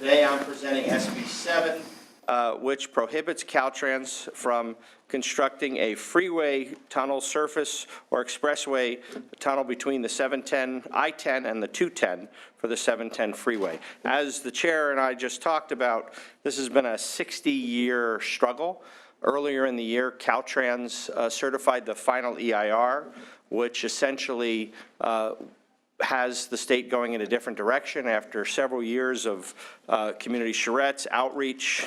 Today I'm presenting SB 7, which prohibits Caltrans from constructing a freeway tunnel surface or expressway tunnel between the 710, I-10 and the 210 for the 710 freeway. As the chair and I just talked about, this has been a 60-year struggle. Earlier in the year, Caltrans certified the final EIR, which essentially has the state going in a different direction after several years of community charrettes, outreach,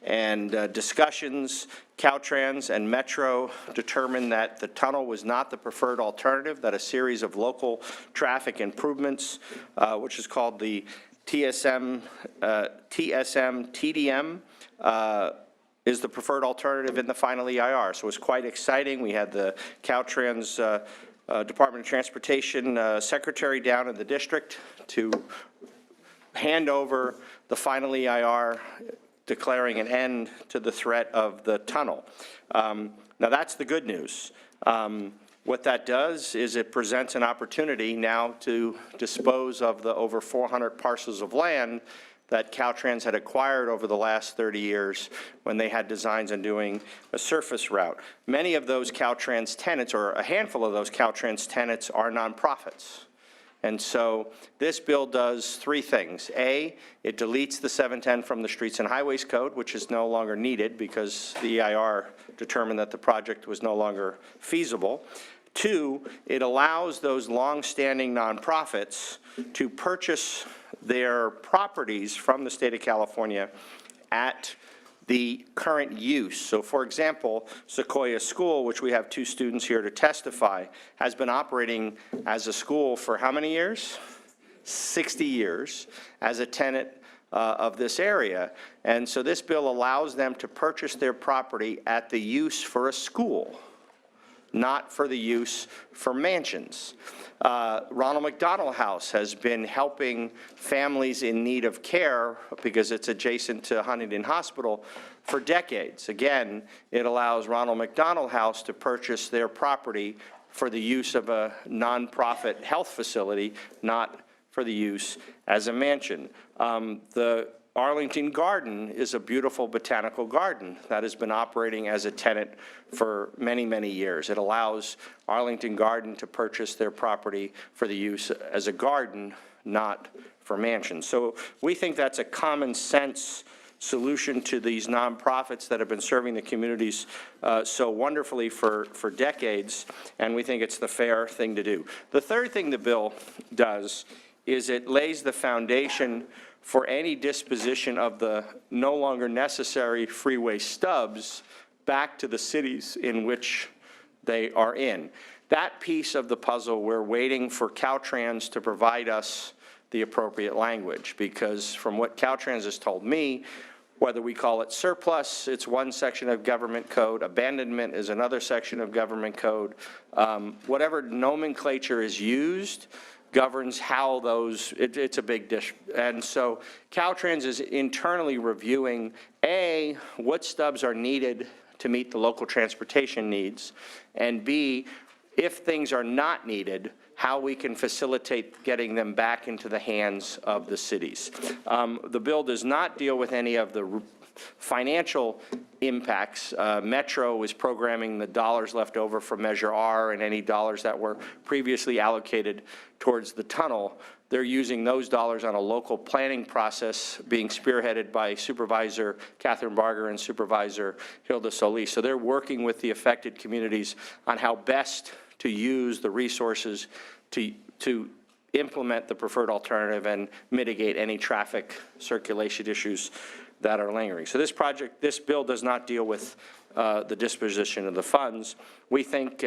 and discussions. Caltrans and Metro determined that the tunnel was not the preferred alternative, that a series of local traffic improvements, which is called the TDM, is the preferred alternative in the final EIR. So it was quite exciting. We had the Caltrans Department of Transportation secretary down in the district to hand over the final EIR, declaring an end to the threat of the tunnel. Now that's the good news. What that does is it presents an opportunity now to dispose of the over 400 parcels of land that Caltrans had acquired over the last 30 years when they had designs on doing a surface route. Many of those Caltrans tenants, or a handful of those Caltrans tenants, are nonprofits. And so this bill does three things. A, it deletes the 710 from the Streets and Highways Code, which is no longer needed because the EIR determined that the project was no longer feasible. Two, it allows those long-standing nonprofits to purchase their properties from the state of California at the current use. So for example, Sequoia School, which we have two students here to testify, has been operating as a school for how many years? 60 years as a tenant of this area. And so this bill allows them to purchase their property at the use for a school, not for the use for mansions. Ronald McDonald House has been helping families in need of care because it's adjacent to Huntington Hospital for decades. Again, it allows Ronald McDonald House to purchase their property for the use of a nonprofit health facility, not for the use as a mansion. The Arlington Garden is a beautiful botanical garden that has been operating as a tenant for many, many years. It allows Arlington Garden to purchase their property for the use as a garden, not for mansions. So we think that's a common sense solution to these nonprofits that have been serving the communities so wonderfully for decades, and we think it's the fair thing to do. The third thing the bill does is it lays the foundation for any disposition of the no longer necessary freeway stubs back to the cities in which they are in. That piece of the puzzle, we're waiting for Caltrans to provide us the appropriate language, because from what Caltrans has told me, whether we call it surplus, it's one section of government code, abandonment is another section of government code, whatever nomenclature is used governs how those, it's a big dish. And so Caltrans is internally reviewing, A, what stubs are needed to meet the local transportation needs, and B, if things are not needed, how we can facilitate getting them back into the hands of the cities. The bill does not deal with any of the financial impacts. Metro is programming the dollars left over from Measure R and any dollars that were previously allocated towards the tunnel. They're using those dollars on a local planning process being spearheaded by Supervisor Catherine Barger and Supervisor Hilda Solis. So they're working with the affected communities on how best to use the resources to implement the preferred alternative and mitigate any traffic circulation issues that are lingering. So this bill does not deal with the disposition of the funds. We think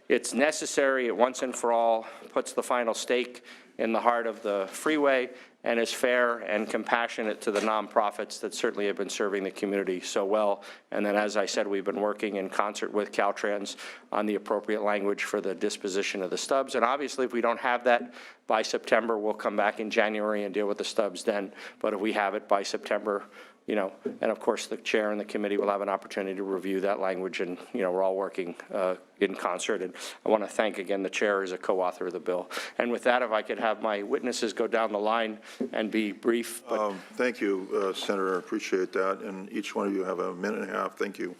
it's necessary, it once and for all puts the final stake in the heart of the freeway and is fair and compassionate to the nonprofits that certainly have been serving the community so well. And then, as I said, we've been working in concert with Caltrans on the appropriate language for the disposition of the stubs. And obviously, if we don't have that by September, we'll come back in January and deal with the stubs then. But if we have it by September, and of course, the chair and the committee will have an opportunity to review that language, and, we're all working in concert. And I want to thank again the chair as a co-author of the bill. And with that, if I could have my witnesses go down the line and be brief. Thank you, Senator. I appreciate that. And each one of you have a minute and a half. Thank you.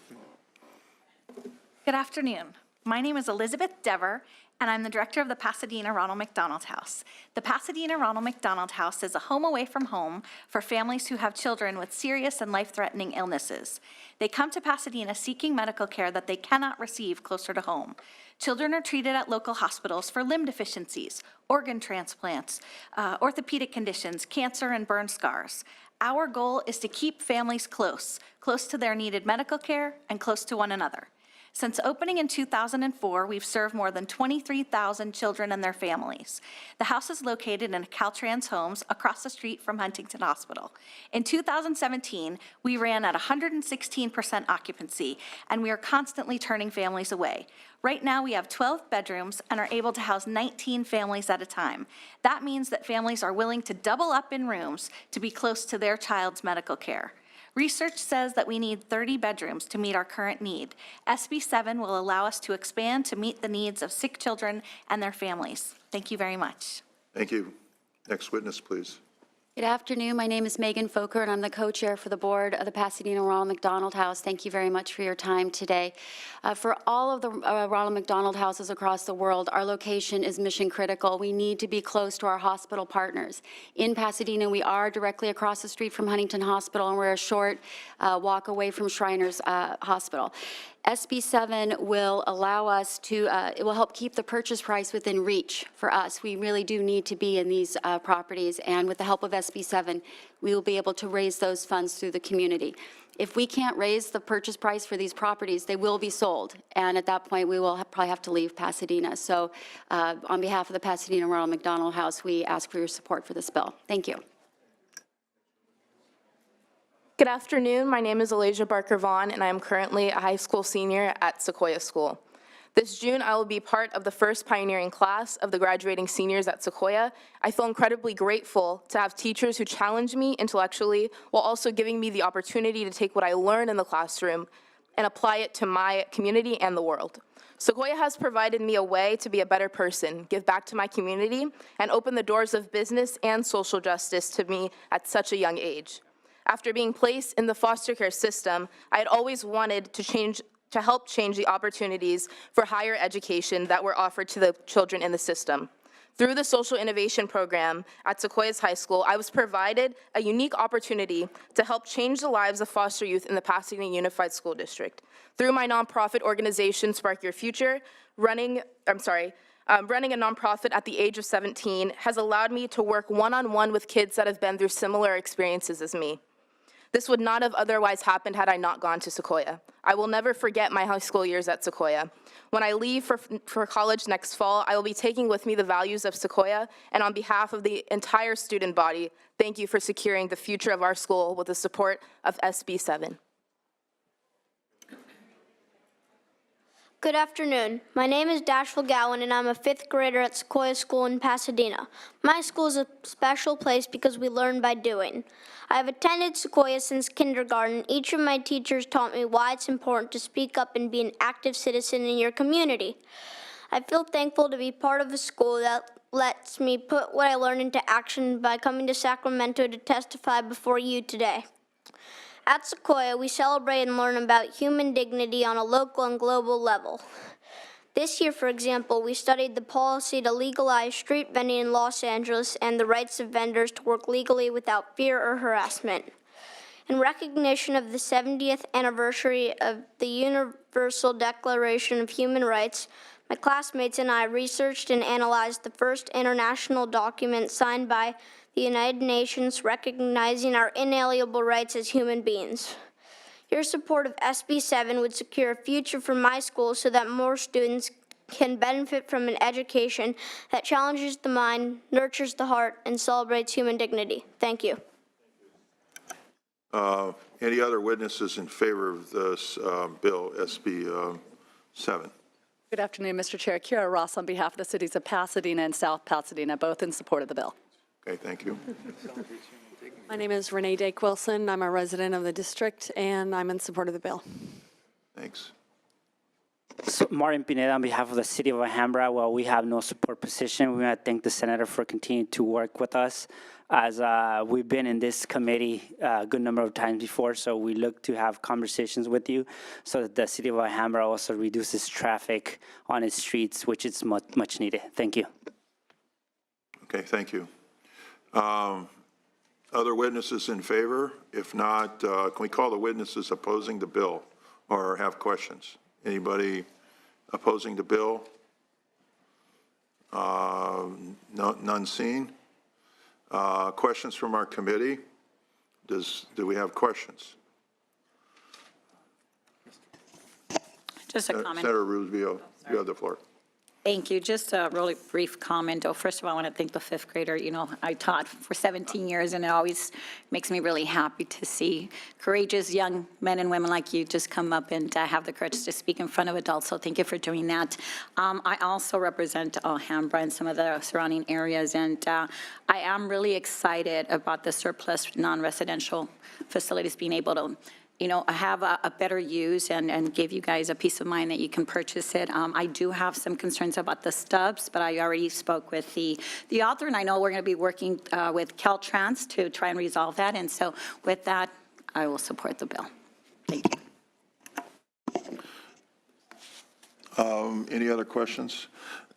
Good afternoon. My name is Elizabeth Dever, and I'm the director of the Pasadena Ronald McDonald House. The Pasadena Ronald McDonald House is a home away from home for families who have children with serious and life-threatening illnesses. They come to Pasadena seeking medical care that they cannot receive closer to home. Children are treated at local hospitals for limb deficiencies, organ transplants, orthopedic conditions, cancer, and burn scars. Our goal is to keep families close to their needed medical care and close to one another. Since opening in 2004, we've served more than 23,000 children and their families. The house is located in Caltrans Homes across the street from Huntington Hospital. In 2017, we ran at 116% occupancy, and we are constantly turning families away. Right now, we have 12 bedrooms and are able to house 19 families at a time. That means that families are willing to double up in rooms to be close to their child's medical care. Research says that we need 30 bedrooms to meet our current need. SB 7 will allow us to expand to meet the needs of sick children and their families. Thank you very much. Thank you. Next witness, please. Good afternoon. My name is Megan Fokker, and I'm the co-chair for the board of the Pasadena Ronald McDonald House. Thank you very much for your time today. For all of the Ronald McDonald houses across the world, our location is mission critical. We need to be close to our hospital partners. In Pasadena, we are directly across the street from Huntington Hospital, and we're a short walk away from Shriners Hospital. SB 7 will allow us to, it will help keep the purchase price within reach for us. We really do need to be in these properties, and with the help of SB 7, we will be able to raise those funds through the community. If we can't raise the purchase price for these properties, they will be sold, and at that point, we will probably have to leave Pasadena. So on behalf of the Pasadena Ronald McDonald House, we ask for your support for this bill. Thank you. Good afternoon. My name is Alicia Vaughan, and I am currently a high school senior at Sequoia School. This June, I will be part of the first pioneering class of the graduating seniors at Sequoia. I feel incredibly grateful to have teachers who challenge me intellectually while also giving me the opportunity to take what I learned in the classroom and apply it to my community and the world. Sequoia has provided me a way to be a better person, give back to my community, and open the doors of business and social justice to me at such a young age. After being placed in the foster care system, I had always wanted to help change the opportunities for higher education that were offered to the children in the system. Through the social innovation program at Sequoia's High School, I was provided a unique opportunity to help change the lives of foster youth in the Pasadena Unified School District. Through my nonprofit organization, Spark Your Future, running a nonprofit at the age of 17 has allowed me to work one-on-one with kids that have been through similar experiences as me. This would not have otherwise happened had I not gone to Sequoia. I will never forget my high school years at Sequoia. When I leave for college next fall, I will be taking with me the values of Sequoia, and on behalf of the entire student body, thank you for securing the future of our school with the support of SB 7. Good afternoon. My name is Ville Gallon, and I'm a 5th grader at Sequoia School in Pasadena. My school is a special place because we learn by doing. I have attended Sequoia since kindergarten. Each of my teachers taught me why it's important to speak up and be an active citizen in your community. I feel thankful to be part of a school that lets me put what I learned into action by coming to Sacramento to testify before you today. At Sequoia, we celebrate and learn about human dignity on a local and global level. This year, for example, we studied the policy to legalize street vending in Los Angeles and the rights of vendors to work legally without fear or harassment. In recognition of the 70th anniversary of the Universal Declaration of Human Rights, my classmates and I researched and analyzed the first international document signed by the United Nations recognizing our inalienable rights as human beings. Your support of SB 7 would secure a future for my school so that more students can benefit from an education that challenges the mind, nurtures the heart, and celebrates human dignity. Thank you. Any other witnesses in favor of this bill, SB 7? Good afternoon, Mr. Chair. Kira Ross on behalf of the cities of Pasadena and South Pasadena, both in support of the bill. Okay, thank you. My name is Renee De Wilson. I'm a resident of the district, and I'm in support of the bill. Thanks. So Martin Pineda on behalf of the city of Alhambra. While we have no support position, we want to thank the senator for continuing to work with us, as we've been in this committee a good number of times before, so we look to have conversations with you so that the city of Alhambra also reduces traffic on its streets, which is much needed. Thank you. Okay, thank you. Other witnesses in favor? If not, can we call the witnesses opposing the bill or have questions? Anybody opposing the bill? None seen. Questions from our committee? Do we have questions? Just a comment. Senator Rubio, you have the floor. Thank you. Just a really brief comment. First of all, I want to thank the fifth grader. You know, I taught for 17 years, and it always makes me really happy to see courageous young men and women like you just come up and have the courage to speak in front of adults. So thank you for doing that. I also represent Alhambra and some of the surrounding areas, and I am really excited about the surplus non-residential facilities being able to have a better use and give you guys a peace of mind that you can purchase it. I do have some concerns about the stubs, but I already spoke with the author, and I know we're going to be working with Caltrans to try and resolve that. And so with that, I will support the bill. Thank you. Any other questions?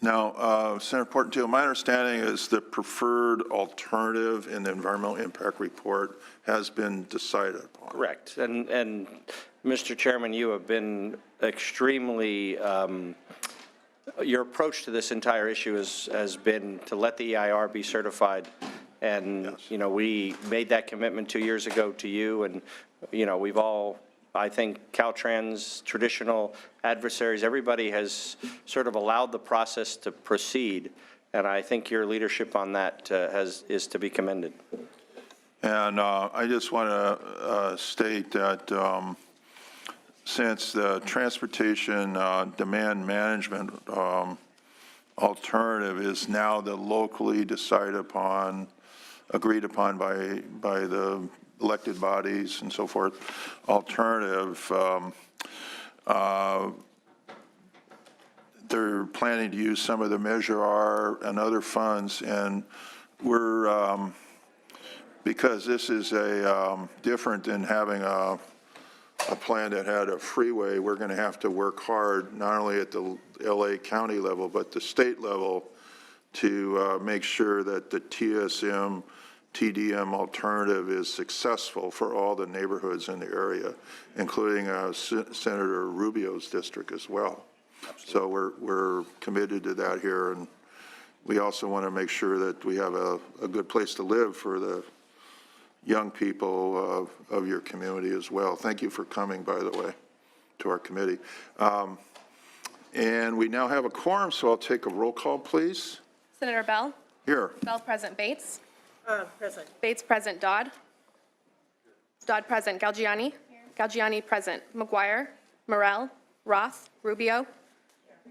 Now, Senator Portantino, my understanding is the preferred alternative in the environmental impact report has been decided upon. Correct. And Mr. Chairman, you have been extremely, your approach to this entire issue has been to let the EIR be certified. And, Yes. We made that commitment 2 years ago to you, and, we've all, I think Caltrans, traditional adversaries, everybody has sort of allowed the process to proceed, and I think your leadership on that is to be commended. And I just want to state that since the transportation demand management alternative is now the locally decided upon, agreed upon by the elected bodies and so forth, alternative, they're planning to use some of the Measure R and other funds, and we're, because this is different than having a plan that had a freeway, we're going to have to work hard, not only at the LA County level, but the state level, to make sure that the TDM alternative is successful for all the neighborhoods in the area, including Senator Rubio's district as well. Absolutely. So we're committed to that here, and we also want to make sure that we have a good place to live for the young people of your community as well. Thank you for coming, by the way, to our committee. And we now have a quorum, so I'll take a roll call, please. Senator Bell? Here. Bell present. Bates? Present. Bates present. Dodd? Dodd present. Galgiani? Galgiani present. McGuire? Morel? Roth? Rubio?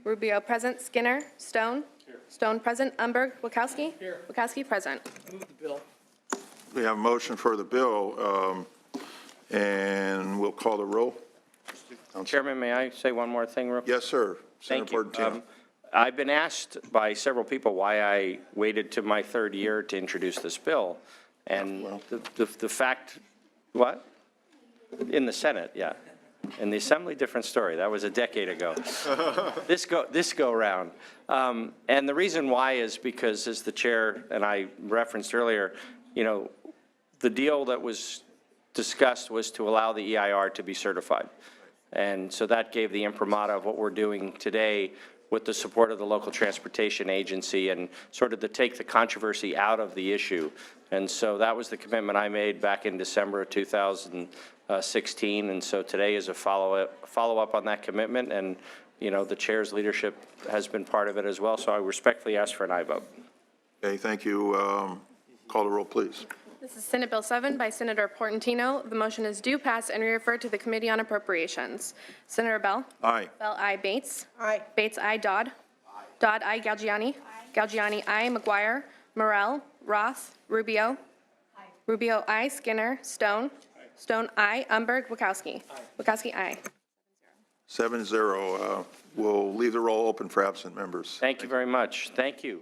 Rubio present. Skinner? Stone? Stone present. Umberg? Wachowski? Wachowski present. We have a motion for the bill, and we'll call the roll. Chairman, may I say one more thing real quick? Yes, sir. Thank Senator you. Portantino. I've been asked by several people why I waited to my third year to introduce this bill. And the fact, what? In the Senate, yeah. In the Assembly, different story. That was a decade ago. This go round. And the reason why is because, as the chair and I referenced earlier, the deal that was discussed was to allow the EIR to be certified. And so that gave the imprimatur of what we're doing today with the support of the local transportation agency and sort of to take the controversy out of the issue. And so that was the commitment I made back in December of 2016. And so today is a follow-up on that commitment. And, the chair's leadership has been part of it as well. So I respectfully ask for an aye vote. Okay, thank you. Call the roll, please. This is Senate Bill 7 by Senator Portantino. The motion is due, pass, and refer to the Committee on Appropriations. Senator Bell? Aye. Bell, aye. Bates? Aye. Bates, aye. Dodd? Aye. Dodd, aye. Galgiani? Aye. Galgiani, aye. McGuire? Morel? Roth? Rubio? Aye. Rubio, I. Skinner. Stone. Stone, I. Umberg. Wachowski. Wachowski, I. 7-0. We'll leave the roll open for absent members. Thank you very much. Thank you.